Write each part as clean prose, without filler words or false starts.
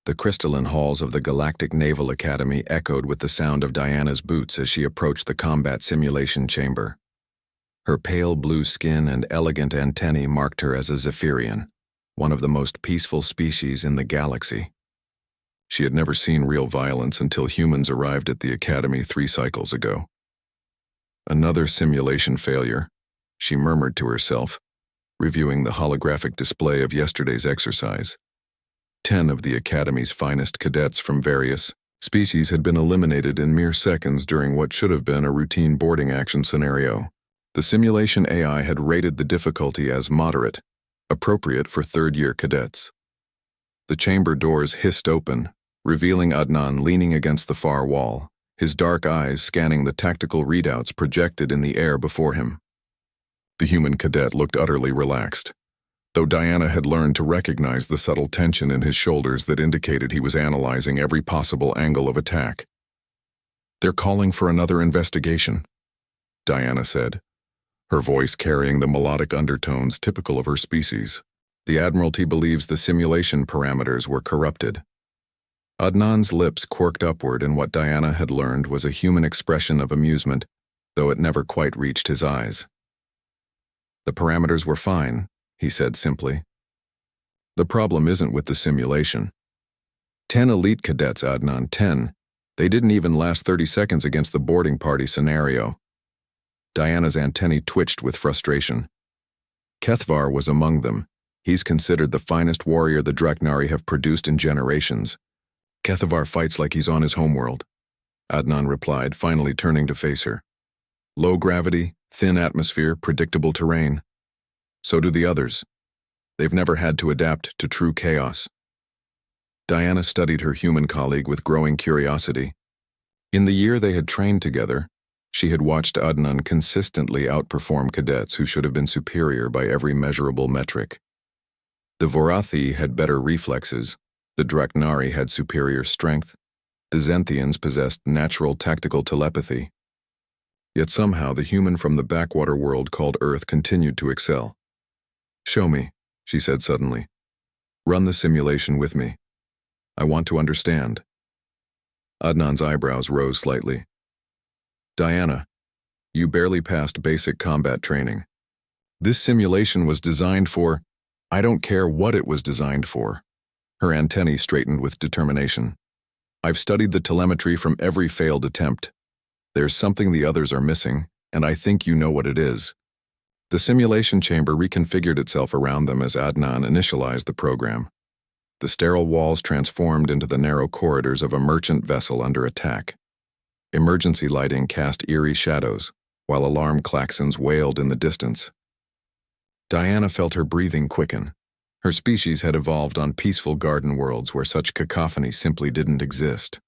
The crystalline halls of the Galactic Naval Academy echoed with the sound of Diana's boots as she approached the combat simulation chamber. Her pale blue skin and elegant antennae marked her as a Zephyrian, one of the most peaceful species in the galaxy. She had never seen real violence until humans arrived at the Academy 3 cycles ago. Another simulation failure, she murmured to herself, reviewing the holographic display of yesterday's exercise. 10 of the Academy's finest cadets from various species had been eliminated in mere seconds during what should have been a routine boarding action scenario. The simulation AI had rated the difficulty as moderate, appropriate for third-year cadets. The chamber doors hissed open, revealing Adnan leaning against the far wall, his dark eyes scanning the tactical readouts projected in the air before him. The human cadet looked utterly relaxed, though Diana had learned to recognize the subtle tension in his shoulders that indicated he was analyzing every possible angle of attack. "They're calling for another investigation," Diana said, her voice carrying the melodic undertones typical of her species. "The Admiralty believes the simulation parameters were corrupted." Adnan's lips quirked upward, and what Diana had learned was a human expression of amusement, though it never quite reached his eyes. "The parameters were fine," he said simply. "The problem isn't with the simulation. 10 elite cadets, Adnan, 10. They didn't even last 30 seconds against the boarding party scenario." Diana's antennae twitched with frustration. Kethvar was among them. He's considered the finest warrior the Draknari have produced in generations. "Kethvar fights like he's on his homeworld," Adnan replied, finally turning to face her. "Low gravity, thin atmosphere, predictable terrain. So do the others. They've never had to adapt to true chaos." Diana studied her human colleague with growing curiosity. In the year they had trained together, she had watched Adnan consistently outperform cadets who should have been superior by every measurable metric. The Vorathi had better reflexes, the Draknari had superior strength, the Zenthians possessed natural tactical telepathy. Yet somehow the human from the backwater world called Earth continued to excel. "Show me," she said suddenly. "Run the simulation with me. I want to understand." Adnan's eyebrows rose slightly. "Diana, you barely passed basic combat training. This simulation was designed for— I don't care what it was designed for." Her antennae straightened with determination. "I've studied the telemetry from every failed attempt. There's something the others are missing, and I think you know what it is." The simulation chamber reconfigured itself around them as Adnan initialized the program. The sterile walls transformed into the narrow corridors of a merchant vessel under attack. Emergency lighting cast eerie shadows, while alarm klaxons wailed in the distance. Diana felt her breathing quicken. Her species had evolved on peaceful garden worlds where such cacophony simply didn't exist.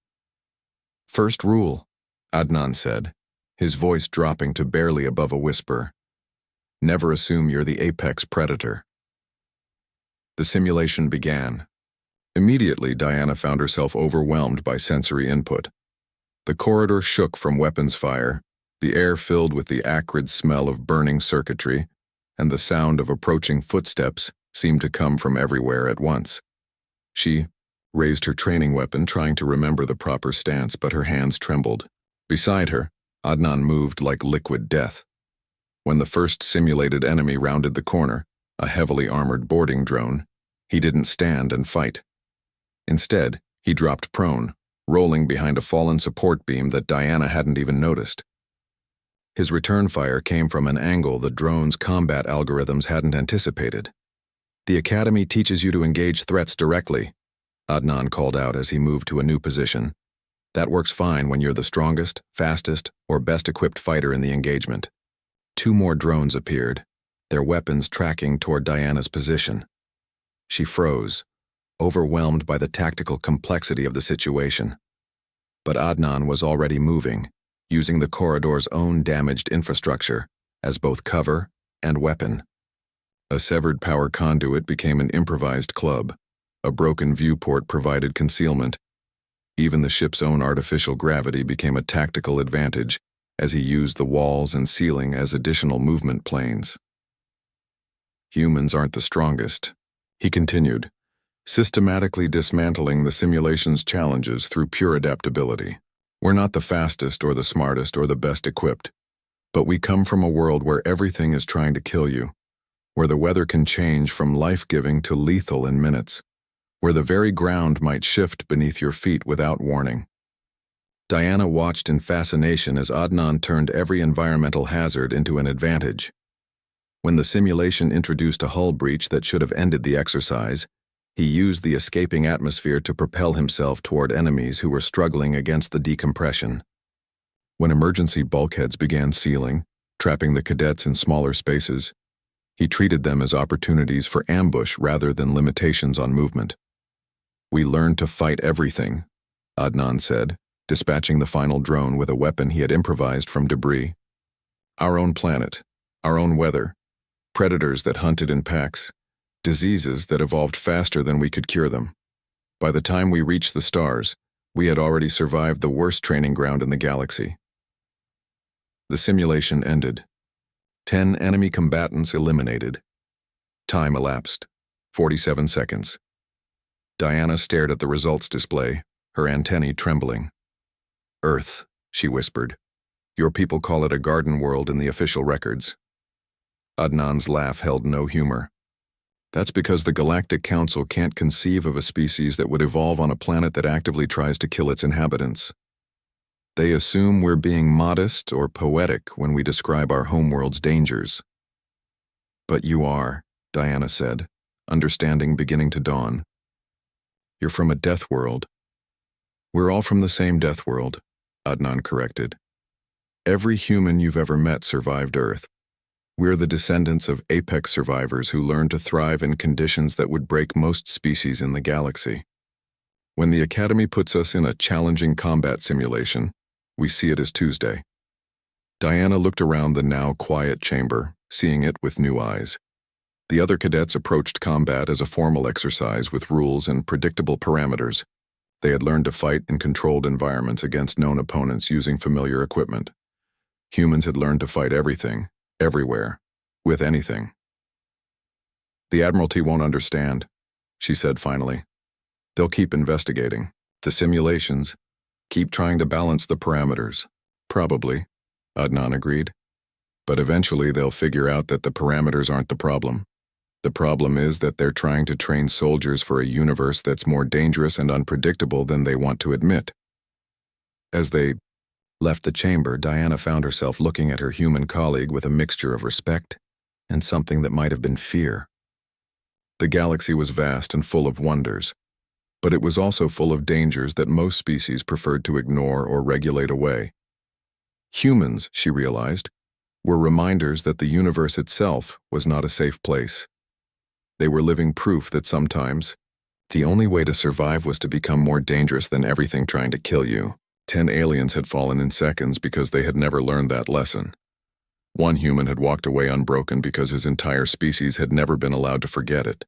"First rule," Adnan said, his voice dropping to barely above a whisper. "Never assume you're the apex predator." The simulation began. Immediately, Diana found herself overwhelmed by sensory input. The corridor shook from weapons fire, the air filled with the acrid smell of burning circuitry, and the sound of approaching footsteps seemed to come from everywhere at once. She raised her training weapon, trying to remember the proper stance, but her hands trembled. Beside her, Adnan moved like liquid death. When the first simulated enemy rounded the corner, a heavily armored boarding drone, he didn't stand and fight. Instead, he dropped prone, rolling behind a fallen support beam that Diana hadn't even noticed. His return fire came from an angle the drone's combat algorithms hadn't anticipated. "The Academy teaches you to engage threats directly," Adnan called out as he moved to a new position. "That works fine when you're the strongest, fastest, or best-equipped fighter in the engagement." 2 more drones appeared, their weapons tracking toward Diana's position. She froze, overwhelmed by the tactical complexity of the situation. But Adnan was already moving, using the corridor's own damaged infrastructure as both cover and weapon. A severed power conduit became an improvised club. A broken viewport provided concealment. Even the ship's own artificial gravity became a tactical advantage as he used the walls and ceiling as additional movement planes. "Humans aren't the strongest," he continued, systematically dismantling the simulation's challenges through pure adaptability. We're not the fastest or the smartest or the best equipped, but we come from a world where everything is trying to kill you, where the weather can change from life-giving to lethal in minutes, where the very ground might shift beneath your feet without warning. Diana watched in fascination as Adnan turned every environmental hazard into an advantage. When the simulation introduced a hull breach that should have ended the exercise, he used the escaping atmosphere to propel himself toward enemies who were struggling against the decompression. When emergency bulkheads began sealing, trapping the cadets in smaller spaces, he treated them as opportunities for ambush rather than limitations on movement. "We learned to fight everything," Adnan said, dispatching the final drone with a weapon he had improvised from debris. "Our own planet, our own weather, predators that hunted in packs, diseases that evolved faster than we could cure them. By the time we reached the stars, we had already survived the worst training ground in the galaxy." The simulation ended. 10 enemy combatants eliminated. Time elapsed. 47 seconds. Diana stared at the results display, her antennae trembling. "Earth," she whispered. "Your people call it a garden world in the official records." Adnan's laugh held no humor. "That's because the Galactic Council can't conceive of a species that would evolve on a planet that actively tries to kill its inhabitants. They assume we're being modest or poetic when we describe our homeworld's dangers." "But you are," Diana said, understanding beginning to dawn. "You're from a death world." "We're all from the same death world," Adnan corrected. "Every human you've ever met survived Earth. We're the descendants of apex survivors who learned to thrive in conditions that would break most species in the galaxy. When the Academy puts us in a challenging combat simulation, we see it as Tuesday." Diana looked around the now quiet chamber, seeing it with new eyes. The other cadets approached combat as a formal exercise with rules and predictable parameters. They had learned to fight in controlled environments against known opponents using familiar equipment. Humans had learned to fight everything, everywhere, with anything. "The Admiralty won't understand," she said finally. "They'll keep investigating. The simulations, keep trying to balance the parameters." "Probably," Adnan agreed. "But eventually they'll figure out that the parameters aren't the problem. The problem is that they're trying to train soldiers for a universe that's more dangerous and unpredictable than they want to admit." As they left the chamber, Diana found herself looking at her human colleague with a mixture of respect and something that might have been fear. The galaxy was vast and full of wonders, but it was also full of dangers that most species preferred to ignore or regulate away. Humans, she realized, were reminders that the universe itself was not a safe place. They were living proof that sometimes the only way to survive was to become more dangerous than everything trying to kill you. 10 aliens had fallen in seconds because they had never learned that lesson. One human had walked away unbroken because his entire species had never been allowed to forget it.